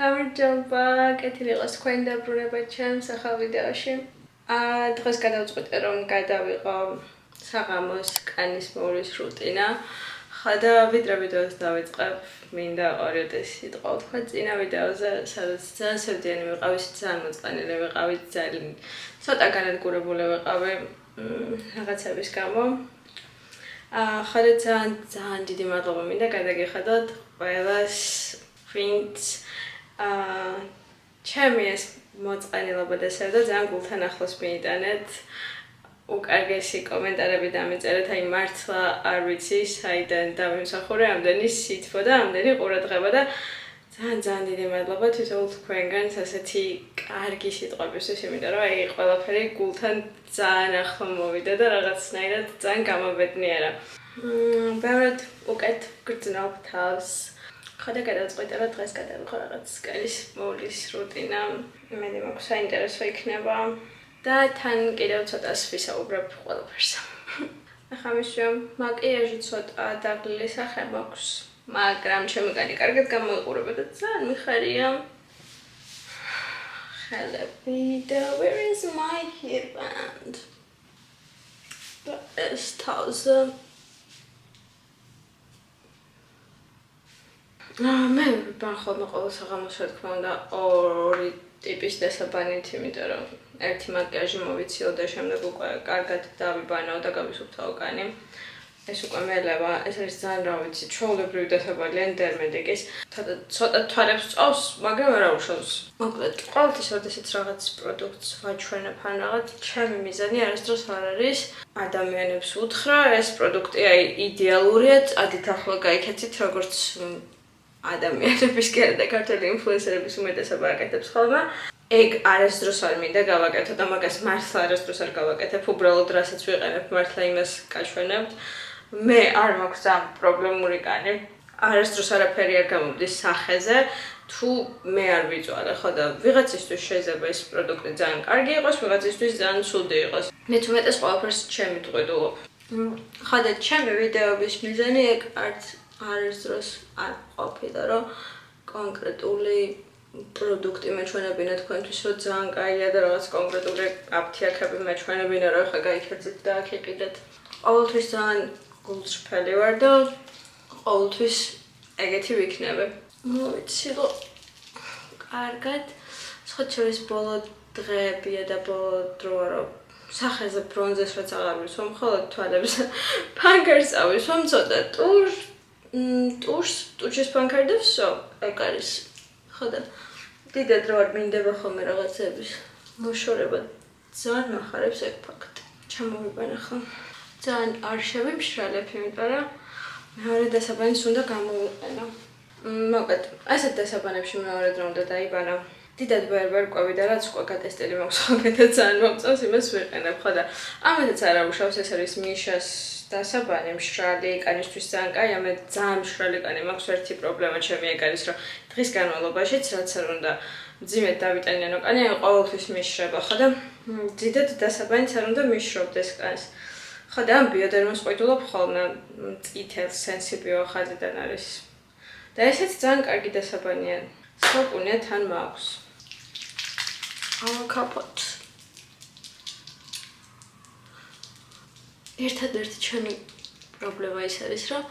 გამარჯობა, კეთილი იყოს თქვენი დაბრუნება ჩემს ახალ ვიდეოში. დღეს გადავწყვიტე რომ გადავიღო საღამოს კანის მოვლის რუტინა. ხოდა ვიდრე ვიდეოს დავიწყებ, მინდა ორი სიტყვა ვთქვა წინა ვიდეოზე, სადაც ძალიან სევდიანი ვიყავი, ძალიან მოწყენილი ვიყავი, ძალიან ცოტა განადგურებული ვიყავი რაღაცების გამო. ხოდა ძალიან დიდი მადლობა მინდა გადაგიხადოთ ყველას, ვინც ჩემი ეს მოწყენილობა და სევდა ძალიან გულთან ახლოს მიიტანეთ. უკარგესი კომენტარები დამეწერეთ, აი მართლა არ ვიცი საიდან დავიმსახურე ამდენი სითბო და ამდენი ყურადღება და ძალიან დიდი მადლობა თითოეულ თქვენგანს ასეთი კარგი სიტყვებისთვის, იმიტომ რომ აი ყველაფერი გულთან ძალიან ახლო მოვიდა და რაღაცნაირად ძალიან გამაბედნიერა. ბევრად უკეთ გრძნობ თავს. ხოდა გადავწყვიტე რომ დღეს გადავიღო რაღაც კანის მოვლის რუტინა. იმედი მაქვს საინტერესო იქნება. და თან კიდევ ცოტას ვისაუბრებ ყველაფერს. ახლა მისვე მაკიაჟი ცოტა დაბლილი სახე მაქვს, მაგრამ ჩემი კანი კარგად გამოიყურება და ძალიან მიხარია. ხელები და where is my hairband? ეს თავზე. მე ბანხობ ყოველ საღამოს რა თქმა უნდა ორი ტიპის დასაბანით, იმიტომ რომ ერთი მაკიაჟი მოვიციო და შემდეგ უკვე კარგად დავიბანაო და გავისუფთავო კანი. ეს უკვე მელევა, ეს არის ძალიან რა ვიცი, ჩვეულებრივი დასაბანი ენდერმედიკის. ცოტა თვალებს წავს, მაგრამ არ უშავს. მოკლედ, ყოველთვის როდესაც რაღაც პროდუქტს ვაჩვენებ ან რაღაც, ჩემი მიზანი არასდროს არ არის ადამიანებს უთხრა, ეს პროდუქტი აი იდეალურია, წადით ახლა გაიქეცით როგორც ადამიანების და ქართული ინფლუენსერების უმეტესობა აკეთებს ხოლმე. ეგ არასდროს არ მინდა გავაკეთო და მაგას მართლა არასდროს არ გავაკეთებ, უბრალოდ რასაც ვიყენებ, მართლა იმას გაჩვენებთ. მე არ მაქვს ამ პრობლემური კანი. არასდროს არაფერი არ გამომდის სახეზე, თუ მე არ ვიწვალე, ხო და ვიღაცისთვის შეიძლება ეს პროდუქტი ძალიან კარგი იყოს, ვიღაცისთვის ძალიან ცუდი იყოს. მე თუმეტეს ყველაფერს ჩემი ტყუილობ. ხო და ჩემი ვიდეოების მიზანი ეგ არასდროს არ ყოფილა, რომ კონკრეტული პროდუქტი მეჩვენებინა თქვენთვის, რომ ძალიან კაია და რაღაც კონკრეტული აფთიაქები მეჩვენებინა, რომ ხა გაიქეცით და აქ იყიდეთ. ყოველთვის ძალიან გულწრფელი ვარ და ყოველთვის ეგეთი ვიქნები. მოვიცი რომ კარგად, სხვათა ბოლო დღეებია და ბოლო დროა, რომ სახეზე ბრონზეს რაც აღარ ვისვამ, მხოლოდ თვალებს ფანქარს ავისვამ ცოტა ტუშის ფანქარი და ვსო, ეგ არის. ხო და დიდად რო არ მინდება ხოლმე რაღაცების მოშორება, ძალიან მახარებს ეგ ფაქტი. ჩამოვიბან ახლა. ძალიან არ შევიმშრალებ, იმიტომ რომ მეორე დასაბანს უნდა გამოვიყენო. მოკლედ, ასეთ დასაბანებში მეორე დრო უნდა დაიბანა. დიდად ვერ ყვევი და რაც უკვე გატესტილი მაქვს ხოლმე და ძალიან მომწონს, იმას ვიყენებ, ხო და ამათაც არ აუშავს, ეს არის მიშას დასაბანი, მშრალი კანისთვის ძალიან კაია, მე ძალიან მშრალი კანი მაქვს, ერთი პრობლემა ჩემი ეგ არის, რომ დღის განმავლობაშიც რაც არ უნდა მძიმედ დავიტანიანო კანი, ყოველთვის მიშრება, ხო და დიდად დასაბანიც არ უნდა მიშრობდეს კანს. ხო და ამ ბიოდერმოს ყიდულობ ხოლმე წითელ სენსიბიო ხაზიდან არის. და ესეც ძალიან კარგი დასაბანია. საკუნე თან მაქვს. კაპოტ. ერთადერთი ჩემი პრობლემა ის არის, რომ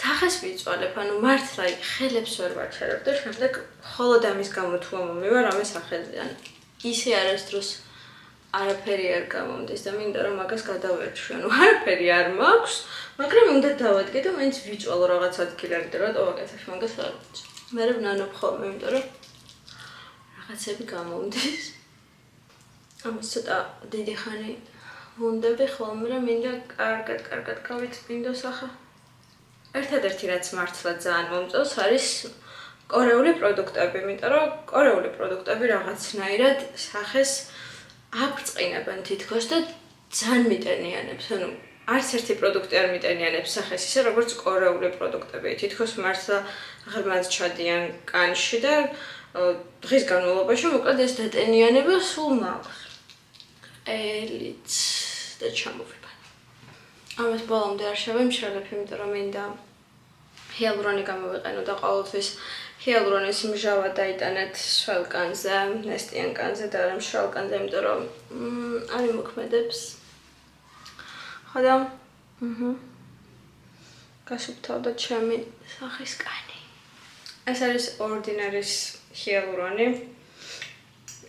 სახეს ვიწვალებ, ანუ მართლა ხელებს ვერ ვაჩერებ და შემდეგ მხოლოდ ამის გამო თუ მომივარ ამე სახეზე. ან ისე არასდროს არაფერი არ გამომდის და მინდა რომ მაგას გადავერჩვი. ანუ არაფერი არ მაქვს, მაგრამ უნდა დავადგე და მაინც ვიწვალო რაღაც ადგილები და რატო ვაკეთებ მაგას არ ვიცი. მე ვნანობ ხოლმე, იმიტომ რომ რაღაცები გამომდის. ამას ცოტა დიდი ხანი ვუნდები ხოლმე, რომ მინდა კარგად გავიწმინდო სახა. ერთადერთი რაც მართლა ძალიან მომწონს არის კორეული პროდუქტები, იმიტომ რომ კორეული პროდუქტები რაღაცნაირად სახეს აბწყინებენ თითქოს და ძალიან მიტენიანებს. ანუ არც ერთი პროდუქტი არ მიტენიანებს სახეს ისე, როგორც კორეული პროდუქტები. თითქოს მართლა ღრმად ჩადიან კანში და დღის განმავლობაში მოკლედ ეს დატენიანება სულ მაქვს. ელიც და ჩამოვიბან. ამას ბოლომდე არ შევიმშრალებ, იმიტომ რომ მინდა ჰიალურონი გამოვიყენო და ყოველთვის ჰიალურონის მჟავა დაიტანეთ სველ კანზე, ნესტიან კანზე და არა მშრალ კანზე, იმიტომ რომ არ იმოქმედებს. ხო და გასუფთავდა ჩემი სახის კანი. ეს არის ორდინარის ჰიალურონი.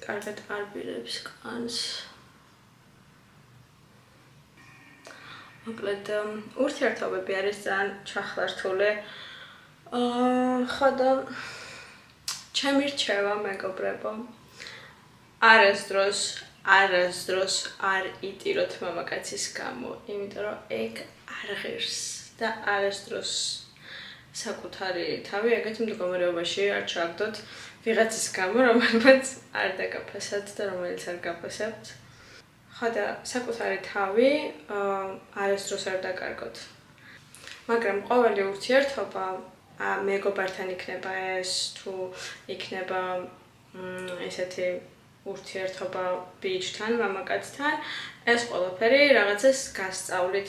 კარგად არბილებს კანს. მოკლედ ურთიერთობები არის ძალიან ჩახლართული. ხო და ჩემი რჩევა მეგობრებო. არასდროს არ იტიროთ მამაკაცის გამო, იმიტომ რომ ეგ არ ღირს და არასდროს საკუთარი თავი ეგეთ მდგომარეობაში არ ჩააგდოთ ვიღაცის გამო, რომელსაც არ დაგაფასებთ და რომელიც არ გაფასებთ. ხო და საკუთარი თავი არასდროს არ დაკარგოთ. მაგრამ ყოველი ურთიერთობა მეგობართან იქნება ეს თუ იქნება ესეთი ურთიერთობა ბიჭთან, მამაკაცთან, ეს ყველაფერი რაღაცას გასწავლით,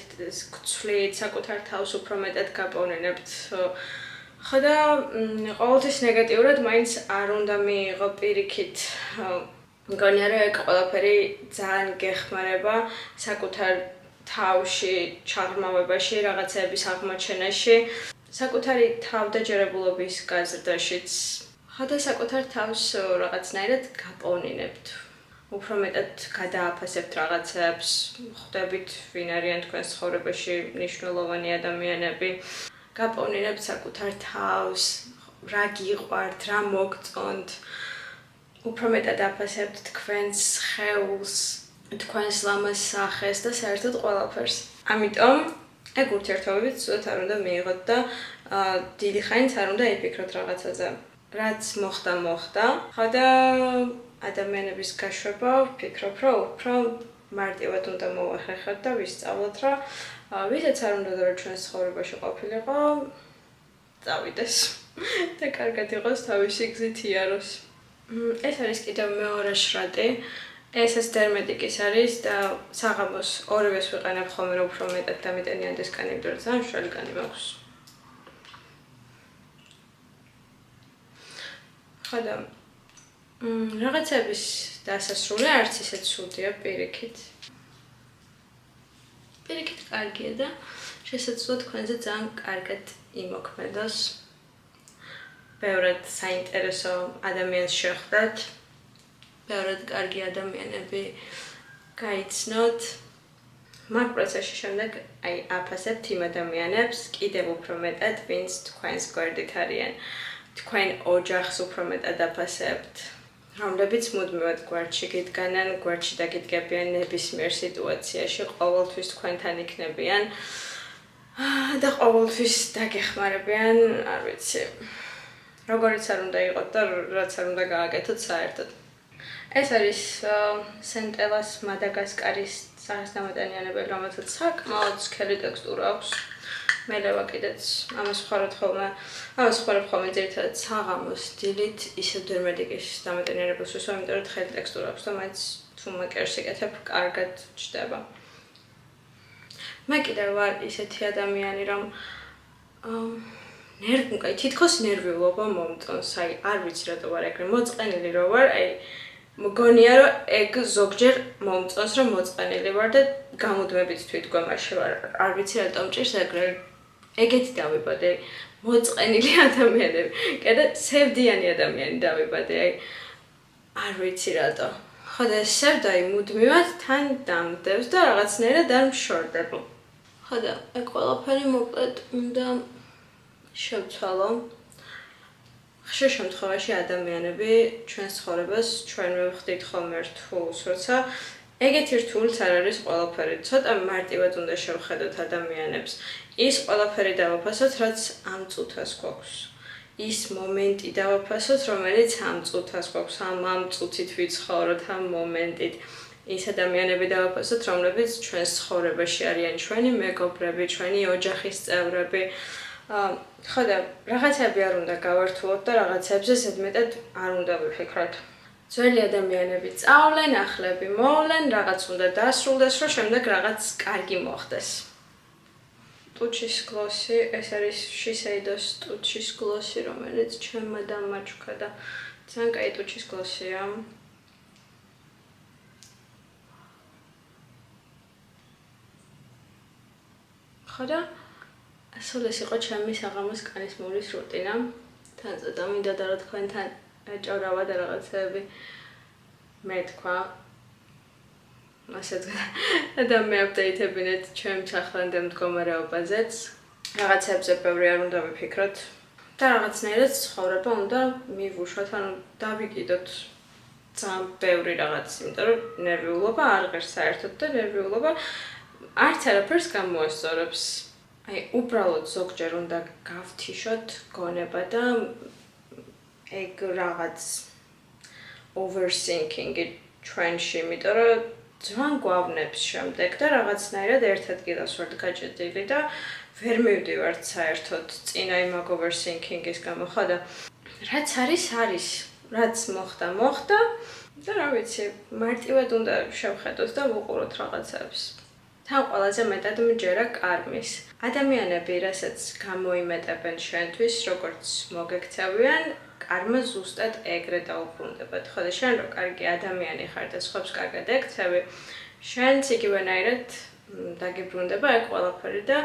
გცვლით, საკუთარ თავს უფრო მეტად გაპოვნებთ. ხო და ყოველთვის ნეგატიურად მაინც არ უნდა მიიღო პირიქით. მგონია რომ ეგ ყველაფერი ძალიან გეხმარება საკუთარ თავში, ჩაღრმავებაში, რაღაცების აღმოჩენაში, საკუთარი თავდაჯერებულობის გაზრდაშიც. ხო და საკუთარ თავს რაღაცნაირად გაპოვნინებთ. უფრო მეტად გადააფასებთ რაღაცებს, ხვდებით ვინ არიან თქვენს ცხოვრებაში მნიშვნელოვანი ადამიანები. გაპოვნინებთ საკუთარ თავს, რა გიყვართ, რა მოგწონთ. უფრო მეტად აფასებთ თქვენს სხეულს, თქვენს ლამაზ სახეს და საერთოდ ყველაფერს. ამიტომ ეგ ურთიერთობებით სულად არ უნდა მიიღოთ და დიდი ხანით არ უნდა იფიქროთ რაღაცაზე. რაც მოხდა. ხო და ადამიანების გაშვება ვფიქრობ, რომ უფრო მარტივად უნდა მოვახერხოთ და ვისწავლოთ, რომ ვისაც არ უნდა რომ ჩვენს ცხოვრებაში ყოფილიყო, წავიდეს და კარგად იყოს თავისი გზით იაროს. ეს არის კიდევ მეორე შრატი. ესეც დერმეტიკის არის და საღამოს ორივეს ვიყენებ ხოლმე რომ უფრო მეტად დამიტენიანდეს კანი, იმიტომ რომ ძალიან მშრალი კანი მაქვს. ხო და რაღაცების დასასრული არც ისე ცუდია პირიქით. პირიქით კარგია და შესაძლოა თქვენზე ძალიან კარგად იმოქმედოს. ბევრად საინტერესო ადამიანს შეხვდეთ. ბევრად კარგი ადამიანები გაიცნოთ. მაგ პროცესში შემდეგ აფასებთ იმ ადამიანებს კიდევ უფრო მეტად, ვინც თქვენს გვერდით არიან. თქვენ ოჯახს უფრო მეტად აფასებთ. რომლებიც მუდმივად გვერდში გიდგანან, გვერდში დაგიდგებიან ნებისმიერ სიტუაციაში, ყოველთვის თქვენთან იქნებიან და ყოველთვის დაგეხმარებიან, არ ვიცი. როგორიც არ უნდა იყოთ და რაც არ უნდა გააკეთოთ საერთოდ. ეს არის სენტელას მადაგასკარის სახის დამატენიანებელი, რომელსაც საკმაოდ სქელი ტექსტურა აქვს. მელევა კიდეც ამას ვხაროთ ხოლმე. ამას ვხარებ ხოლმე ძირითადად საღამოს დილით ისევ დერმეტიკის დამატენიანებელს ვისვა, იმიტომ რომ თხელი ტექსტურა აქვს და მაინც თუ მაკერს იკეთებ, კარგად ჩდება. მე კიდევ ვარ ისეთი ადამიანი, რომ თითქოს ნერვიულობა მომწონს, არ ვიცი რატო ვარ ეგრე მოწყენილი რო ვარ, მგონია რომ ეგ ზოგჯერ მომწონს რომ მოწყენილი ვარ და გამუდმებით თვითგვემაში ვარ. არ ვიცი რატომ ჭირს ეგრე. ეგეთი დავიბადე, მოწყენილი ადამიანები. კიდე სევდიანი ადამიანი დავიბადე. არ ვიცი რატო. ხო და სევდა მუდმივად თან დამდევს და რაღაცნაირად არ მშორდებ. ხო და ეგ ყველაფერი მოკლედ უნდა შევცვალო. ხშირ შემთხვევაში ადამიანები ჩვენს ცხოვრებას ჩვენ მივხვდით ხოლმე რთულს, როცა ეგეთი რთულიც არ არის ყველაფერი. ცოტა მარტივად უნდა შევხედოთ ადამიანებს. ის ყველაფერი დავაფასოთ, რაც ამ წუთას გვაქვს. ის მომენტი დავაფასოთ, რომელიც ამ წუთას გვაქვს, ამ წუთით ვიცხოვროთ, ამ მომენტით. ის ადამიანები დავაფასოთ, რომლებიც ჩვენს ცხოვრებაში არიან, ჩვენი მეგობრები, ჩვენი ოჯახის წევრები. ხო და რაღაცები არ უნდა გავართულოთ და რაღაცებზე ზედმეტად არ უნდა ვიფიქროთ. ძველი ადამიანები წავლენ, ახლები მოვლენ, რაღაც უნდა დასრულდეს, რომ შემდეგ რაღაც კარგი მოხდეს. ტუჩის გლოსი, ეს არის Shiseido-ს ტუჩის გლოსი, რომელიც ჩემმა დამაჩუქა და ძალიან კაი ტუჩის გლოსია. ხოდა სულ ეს იყო ჩემი საღამოს კანისმურის რუტინა. თან ცოტა მინდა და რა თქვენთან ეჭვრავა და რაღაცები მე თქვა. ასეთ და მე აპდეითებინეთ ჩემ ახლანდელ მდგომარეობაზეც. რაღაცებზე ბევრი არ უნდა ვიფიქროთ და რაღაცნაირად ცხოვრება უნდა მივუშვათ, ანუ დავიკიდოთ ძალიან ბევრი რაღაც, იმიტომ რომ ნერვიულობა არ ღირს საერთოდ და ნერვიულობა არც არაფერს გამოასწორებს. აი, უბრალოდ ზოგჯერ უნდა გავთიშოთ გონება და ეგ რაღაც overthinking-ი ჩვენში, იმიტომ რომ ძვან გვავნებს შემდეგ და რაღაცნაირად ერთ ადგილას ვართ გაჭედილი და ვერ მივდივართ საერთოდ წინა იმ overthinking-ის გამო, ხო და რაც არის, რაც მოხდა და რა ვიცი, მარტივად უნდა შევხედოთ და ვუყუროთ რაღაცებს. თან ყველაზე მეტად მჯერა კარმის. ადამიანები, რასაც გამოიმეტებენ შენთვის, როგორც მოგექცევიან, კარმა ზუსტად ეგრე დაუბრუნდებათ. ხო და შენ რო კარგი ადამიანი ხარ და სხვებს კარგად ეკცევი, შენც იგივენაირად დაგიბრუნდება ეგ ყველაფერი და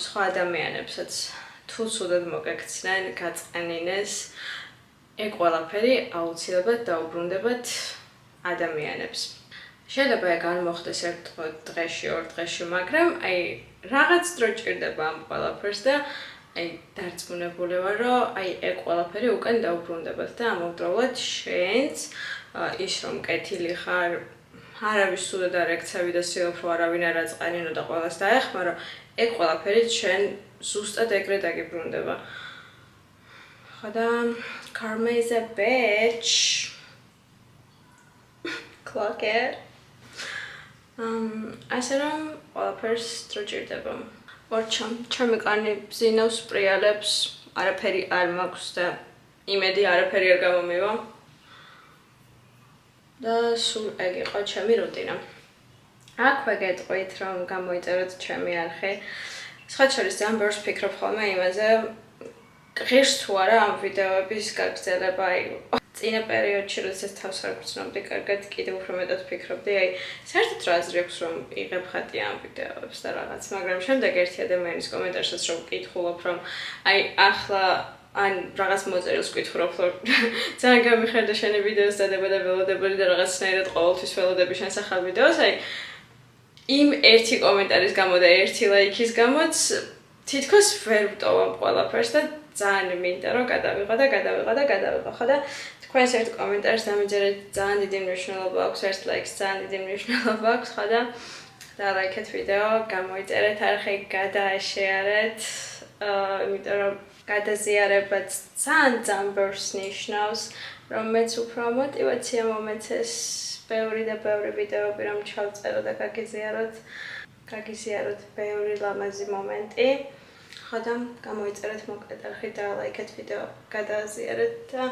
სხვა ადამიანებსაც თუ ცუდად მოგექცნენ, გაწყენინეს, ეგ ყველაფერი აუცილებლად დაუბრუნდებათ ადამიანებს. შეიძლება ეგ არ მოხდეს ერთ დღეში, ორ დღეში, მაგრამ აი რაღაც დრო ჭირდება ამ ყველაფერს და აი დარწმუნებული ვარ, რომ აი ეგ ყველაფერი უკან დაუბრუნდებათ და ამავდროულად შენც ის რომ კეთილი ხარ, არავის სუდად არ ეკცევი და სიოფრო არავინ არ აწყენინო და ყველას დაეხმარო, ეგ ყველაფერი შენ ზუსტად ეგრე დაგიბრუნდება. ხო და karma is a bitch. Clock it. ასე რომ ყველაფერს დრო ჭირდება. ჩემი კანი ბზინავს, პრიალებს, არაფერი არ მაქვს და იმედი არაფერი არ გამომივა. და სულ ეგ იყო ჩემი რუტინა. აქვე გეტყვით, რომ გამოიწეროთ ჩემი არხი. სხვა შორის ძალიან ბევრს ვფიქრობ ხოლმე იმაზე, ღირს თუ არა ამ ვიდეოების გაგრძელება. წინა პერიოდში, როდესაც თავს არ გრძნობდი კარგად, კიდევ უფრო მეტად ვფიქრობდი, საერთოდ რა აზრი აქვს, რომ იღებ ხატი ამ ვიდეოებს და რაღაც, მაგრამ შემდეგ ერთი ადამიანის კომენტარსაც რომ ვკითხულობ, რომ ახლა ან რაღაც მოწერილს ვკითხულობ, რომ ძალიან გამიხარდა შენი ვიდეოს დადება და ველოდებული და რაღაცნაირად ყოველთვის ველოდები შენ სახალ ვიდეოს, იმ ერთი კომენტარის გამო და ერთი ლაიქის გამოც თითქოს ვერ ვტოვებ ყველაფერს და ძალიან მინდა რომ გადავიღო, ხო და თქვენს ერთ კომენტარს დამიჯერეთ, ძალიან დიდი მნიშვნელობა აქვს, ერთ ლაიქს ძალიან დიდი მნიშვნელობა აქვს, ხო და დალაიქეთ ვიდეო, გამოიწერეთ არხი, გადააშეარეთ, იმიტომ რომ გადაზიარებაც ძალიან ბევრს ნიშნავს, რომ მეც უფრო მოტივაცია მომეცეს ბევრი და ბევრი ვიდეოები რომ ჩავწერო და გაგიზიაროთ ბევრი ლამაზი მომენტი. ხო და გამოიწერეთ მოკლედ არხი და ლაიქეთ ვიდეო, გადააზიარეთ და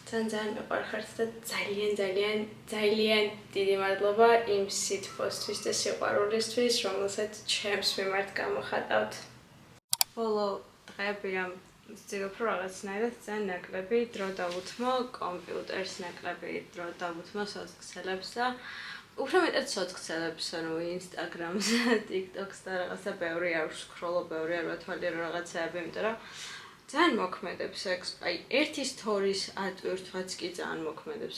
ძალიან მიყვარხართ და ძალიან დიდი მადლობა იმ სითბოსთვის და სიყვარულისთვის, რომელსაც ჩემს მიმართ გამოხატავთ. ბოლო დღეები ამ ვცდილობ რომ რაღაცნაირად ძალიან ნაკლები დრო დავუთმო კომპიუტერს, ნაკლები დრო დავუთმო სოციალებს და უფრო მეტად სოციალებს, ანუ Instagram-ს, TikTok-ს და რაღაცა ბევრი არ ვსკროლობ, ბევრი არ ვათვალიერო რაღაცეები, იმიტომ რომ ძალიან მოქმედებს ეგ, ერთი stories ატვირთვაც კი ძალიან მოქმედებს,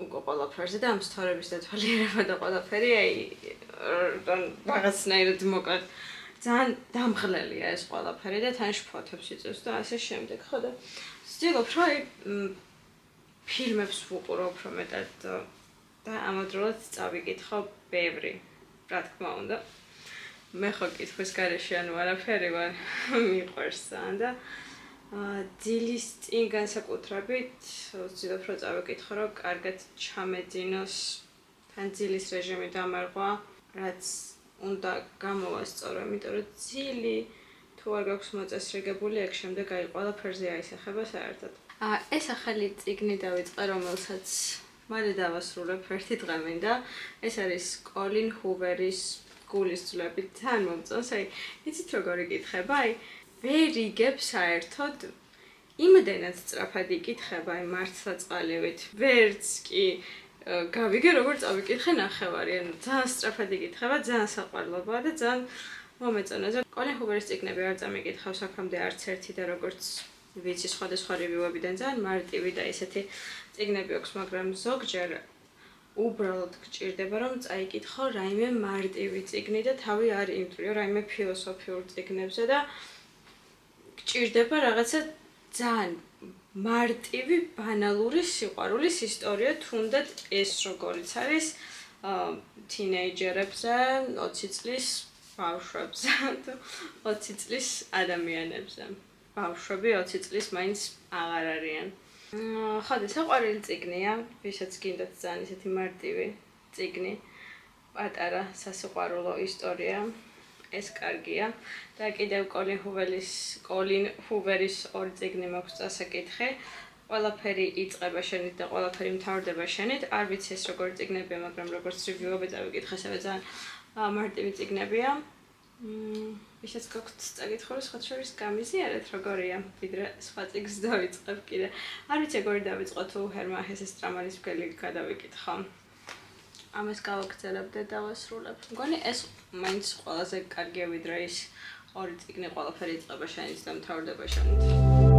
უკვე ყველაფერზე და ამ story-ების დათვალიერება და ყველაფერი, რაღაცნაირად მოკლედ ძალიან დამღლელია ეს ყველაფერი და თან შფოთებს იწევს და ასე შემდეგ, ხო და ვცდილობ რომ ფილმებს ვუყურო უფრო მეტად და ამავდროულად წავიკითხო ბევრი, რა თქმა უნდა. მე ხო კითხვის გარეშე ანუ არაფერი ვარ, მიყვარს ძალიან და დილის წინ განსაკუთრებით ვცდილობ რომ წავიკითხო, რომ კარგად ჩამეძინოს, თან დილის რეჟიმი დამარღვა, რაც უნდა გამოვასწორო, იმიტომ რომ ძილი თუ არ გაქვს მოწესრიგებული, ეგ შემდეგ ყველაფერზე აისახება საერთოდ. ეს ახალი წიგნი დავიწყე, რომელსაც მალე დავასრულებ ერთი დღე მინდა. ეს არის კოლინ ჰუვერის გულის ძვლები თან მომწონს, აი, იცით როგორი კითხება, აი, ვერ იგებ საერთოდ იმდენად სწრაფად იკითხება, აი, მართლაწყალივით. ვერც კი გავიგე როგორ წავიკითხე ნახევარი, ანუ ძალიან სწრაფად იკითხება, ძალიან საყვარლობაა და ძალიან მომეწონა. კოლინ ჰუვერის წიგნები არ წამიკითხავს აქამდე არც ერთი და როგორც ვიცი სხვადასხვა რივიუებიდან ძალიან მარტივი და ისეთი წიგნები აქვს, მაგრამ ზოგჯერ უბრალოდ გჭირდება რომ წაიკითხო რაიმე მარტივი წიგნი და თავი არ იმტვიო რაიმე ფილოსოფიურ წიგნებზე და გჭირდება რაღაცა ძალიან მარტივი ბანალური სიყვარულის ისტორია, თუნდაც ეს როგორიც არის თინეიჯერებზე, 20 წლის ბავშვებზე, 20 წლის ადამიანებზე. ბავშვები 20 წლის მაინც აღარ არიან. ხოდა საყვარელი წიგნია, ვისაც გინდათ ძალიან ისეთი მარტივი წიგნი, პატარა სასიყვარულო ისტორია. ეს კარგია და კიდევ კოლინ ჰუვერის ორი წიგნი მაქვს წასაკითხი. ყველაფერი იწყება შენით და ყველაფერი მთავრდება შენით. არ ვიცი ეს როგორი წიგნებია, მაგრამ როგორც რივიუები წავიკითხე, ასევე ძალიან მარტივი წიგნებია. ვისაც გაქვთ წაკითხული, სხვა შორის გამიზიარეთ როგორია, ვიდრე სხვა წიგნს დავიწყებ კიდე. არ ვიცი როგორი დავიწყო თუ ჰერმან ჰესეს ტრამალის მგელი გადავიკითხო. ამას გავაგრძელებ და დავასრულებ. მგონი ეს მაინც ყველაზე კარგია ვიდრე ის ორი წიგნი, ყველაფერი იწყება შენით და მთავრდება შენით.